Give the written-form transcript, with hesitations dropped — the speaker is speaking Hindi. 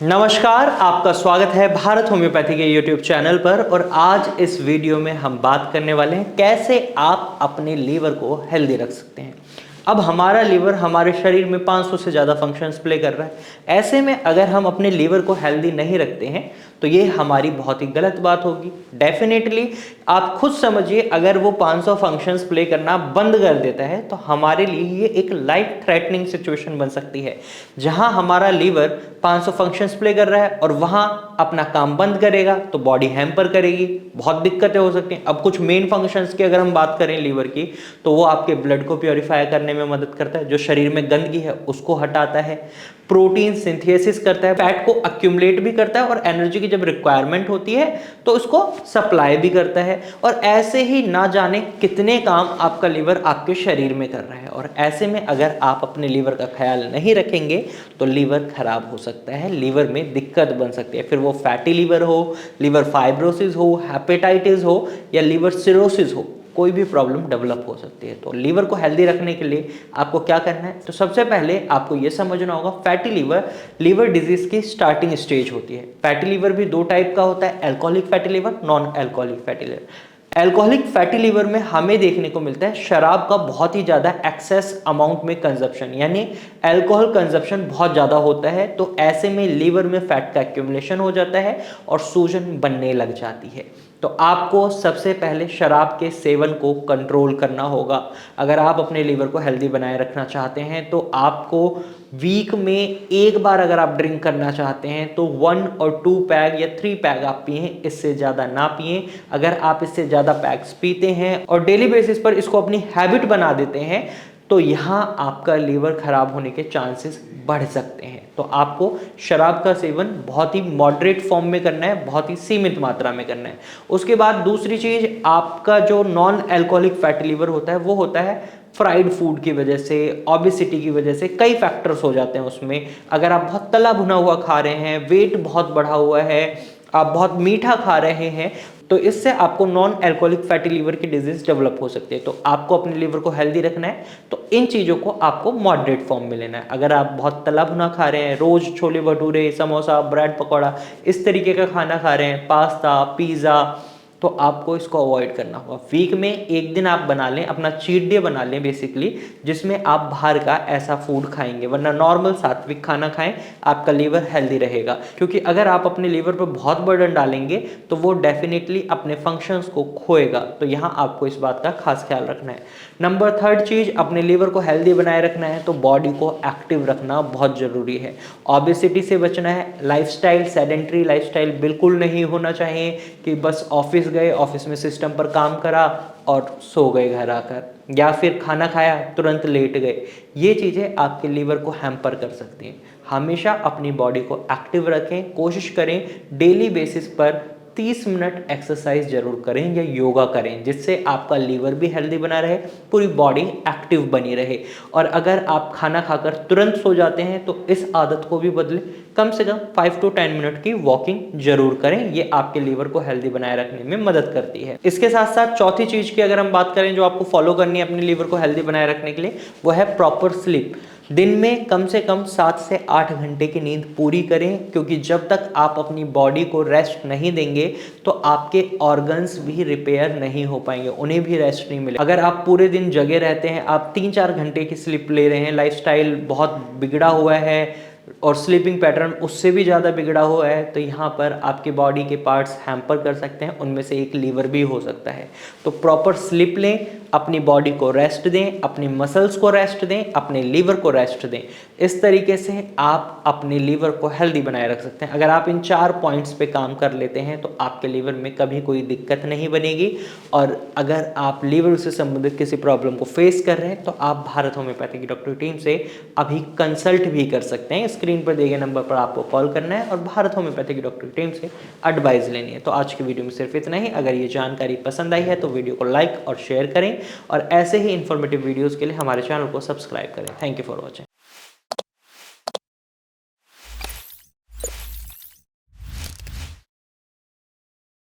नमस्कार, आपका स्वागत है भारत होम्योपैथी के YouTube चैनल पर। और आज इस वीडियो में हम बात करने वाले हैं कैसे आप अपने लीवर को हेल्दी रख सकते हैं। अब हमारा लीवर हमारे शरीर में 500 से ज़्यादा फंक्शंस प्ले कर रहा है। ऐसे में अगर हम अपने लीवर को हेल्दी नहीं रखते हैं तो ये हमारी बहुत ही गलत बात होगी। डेफिनेटली आप खुद समझिए, अगर वो 500 फंक्शंस प्ले करना बंद कर देता है तो हमारे लिए ये एक लाइफ थ्रेटनिंग सिचुएशन बन सकती है, जहां हमारा लीवर 500 फंक्शंस प्ले कर रहा है और वहां अपना काम बंद करेगा तो बॉडी हैम्पर करेगी, बहुत दिक्कतें हो सकती हैं। अब कुछ मेन फंक्शंस की अगर हम बात करें लीवर की, तो वो आपके ब्लड को प्योरीफाई करने में मदद करता है, जो शरीर में गंदगी है उसको हटाता है, प्रोटीन सिंथेसिस करता है, फैट को अक्यूमुलेट भी करता है और एनर्जी की जब रिक्वायरमेंट होती है तो उसको सप्लाई भी करता है। और ऐसे ही ना जाने कितने काम आपका लीवर आपके शरीर में कर रहा है। और ऐसे में अगर आप अपने लीवर का ख्याल नहीं रखेंगे तो लीवर खराब हो सकता है, लीवर में दिक्कत बन सकती है। फिर वो फैटी लीवर हो, लीवर फाइब्रोसिस हो, हेपेटाइटिस हो या लीवर सिरोसिस हो, कोई भी प्रॉब्लम डेवलप हो सकती है। तो लीवर को हेल्दी रखने के लिए आपको क्या करना है, तो सबसे पहले आपको यह समझना होगा, फैटी लीवर डिजीज की स्टार्टिंग स्टेज होती है। फैटी लीवर भी दो टाइप का होता है, alcoholic fatty liver, non alcoholic fatty liver. Alcoholic fatty liver में हमें देखने को मिलता है शराब का बहुत ही ज्यादा एक्सेस अमाउंट में कंजप्शन, यानी अल्कोहल कंजप्शन बहुत ज्यादा होता है। तो ऐसे में लीवर में फैट का एक्यूमुलेशन हो जाता है और सूजन बनने लग जाती है। तो आपको सबसे पहले शराब के सेवन को कंट्रोल करना होगा। अगर आप अपने लीवर को हेल्दी बनाए रखना चाहते हैं तो आपको वीक में एक बार अगर आप ड्रिंक करना चाहते हैं तो 1 और 2 पैग या 3 पैग आप पिए, इससे ज़्यादा ना पिए। अगर आप इससे ज़्यादा पैग्स पीते हैं और डेली बेसिस पर इसको अपनी हैबिट बना देते हैं तो यहाँ आपका लीवर खराब होने के चांसेस बढ़ सकते हैं। तो आपको शराब का सेवन बहुत ही मॉडरेट फॉर्म में करना है, बहुत ही सीमित मात्रा में करना है। उसके बाद दूसरी चीज, आपका जो नॉन अल्कोहलिक फैटी लीवर होता है वो होता है फ्राइड फूड की वजह से, ओबेसिटी की वजह से, कई फैक्टर्स हो जाते हैं उसमें। अगर आप बहुत तला भुना हुआ खा रहे हैं, वेट बहुत बढ़ा हुआ है, आप बहुत मीठा खा रहे हैं, तो इससे आपको नॉन अल्कोहलिक फैटी लीवर की डिजीज डेवलप हो सकती है। तो आपको अपने लीवर को हेल्दी रखना है तो इन चीज़ों को आपको मॉडरेट फॉर्म में लेना है। अगर आप बहुत तला भुना खा रहे हैं, रोज छोले भटूरे, समोसा, ब्रेड पकौड़ा, इस तरीके का खाना खा रहे हैं, पास्ता, पिज़्ज़ा, तो आपको इसको अवॉइड करना होगा। वीक में एक दिन आप बना लें, अपना चीट डे बना लें बेसिकली, जिसमें आप बाहर का ऐसा फूड खाएंगे, वरना नॉर्मल सात्विक खाना खाएं, आपका लीवर हेल्दी रहेगा। क्योंकि अगर आप अपने लीवर पर बहुत बर्डन डालेंगे तो वो डेफिनेटली अपने फंक्शंस को खोएगा। तो यहाँ आपको इस बात का खास ख्याल रखना है। नंबर 3 चीज, अपने लीवर को हेल्दी बनाए रखना है तो बॉडी को एक्टिव रखना बहुत जरूरी है। ओबेसिटी से बचना है, लाइफस्टाइल, सेडेंटरी लाइफस्टाइल बिल्कुल नहीं होना चाहिए कि बस ऑफिस गए, ऑफिस में सिस्टम पर काम करा और सो गए घर आकर, या फिर खाना खाया तुरंत लेट गए। ये चीज़ें आपके लीवर को हैम्पर कर सकती हैं। हमेशा अपनी बॉडी को एक्टिव रखें, कोशिश करें डेली बेसिस पर 30 मिनट एक्सरसाइज जरूर करें या योगा करें, जिससे आपका लीवर भी हेल्दी बना रहे, पूरी बॉडी एक्टिव बनी रहे। और अगर आप खाना खाकर तुरंत सो जाते हैं तो इस आदत को भी बदलें, कम से कम 5 to 10 मिनट की वॉकिंग जरूर करें। ये आपके लीवर को हेल्दी बनाए रखने में मदद करती है। इसके साथ साथ चौथी चीज की अगर हम बात करें जो आपको फॉलो करनी है अपने लीवर को हेल्दी बनाए रखने के लिए, वो है प्रॉपर स्लीप। दिन में कम से कम 7 से 8 घंटे की नींद पूरी करें, क्योंकि जब तक आप अपनी बॉडी को रेस्ट नहीं देंगे तो आपके ऑर्गन्स भी रिपेयर नहीं हो पाएंगे, उन्हें भी रेस्ट नहीं मिलेगा। अगर आप पूरे दिन जगे रहते हैं, आप 3-4 घंटे की स्लीप ले रहे हैं, लाइफस्टाइल बहुत बिगड़ा हुआ है और स्लीपिंग पैटर्न उससे भी ज़्यादा बिगड़ा हुआ है, तो यहाँ पर आपके बॉडी के पार्ट्स हैम्पर कर सकते हैं, उनमें से एक लीवर भी हो सकता है। तो प्रॉपर स्लीप लें, अपनी बॉडी को रेस्ट दें, अपने मसल्स को रेस्ट दें, अपने लीवर को रेस्ट दें। इस तरीके से आप अपने लीवर को हेल्दी बनाए रख सकते हैं। अगर आप इन 4 पॉइंट्स पे काम कर लेते हैं तो आपके लीवर में कभी कोई दिक्कत नहीं बनेगी। और अगर आप लीवर से संबंधित किसी प्रॉब्लम को फेस कर रहे हैं तो आप भारत होम्योपैथी की डॉक्टर टीम से अभी कंसल्ट भी कर सकते हैं। स्क्रीन पर दिए गए नंबर पर आपको कॉल करना है और भारत होम्योपैथी की डॉक्टर टीम से एडवाइस लेनी है। तो आज की वीडियो में सिर्फ इतना ही। अगर ये जानकारी पसंद आई है तो वीडियो को लाइक और शेयर करें और ऐसे ही इन्फॉर्मेटिव वीडियोस के लिए हमारे चैनल को सब्सक्राइब करें। Thank you for watching.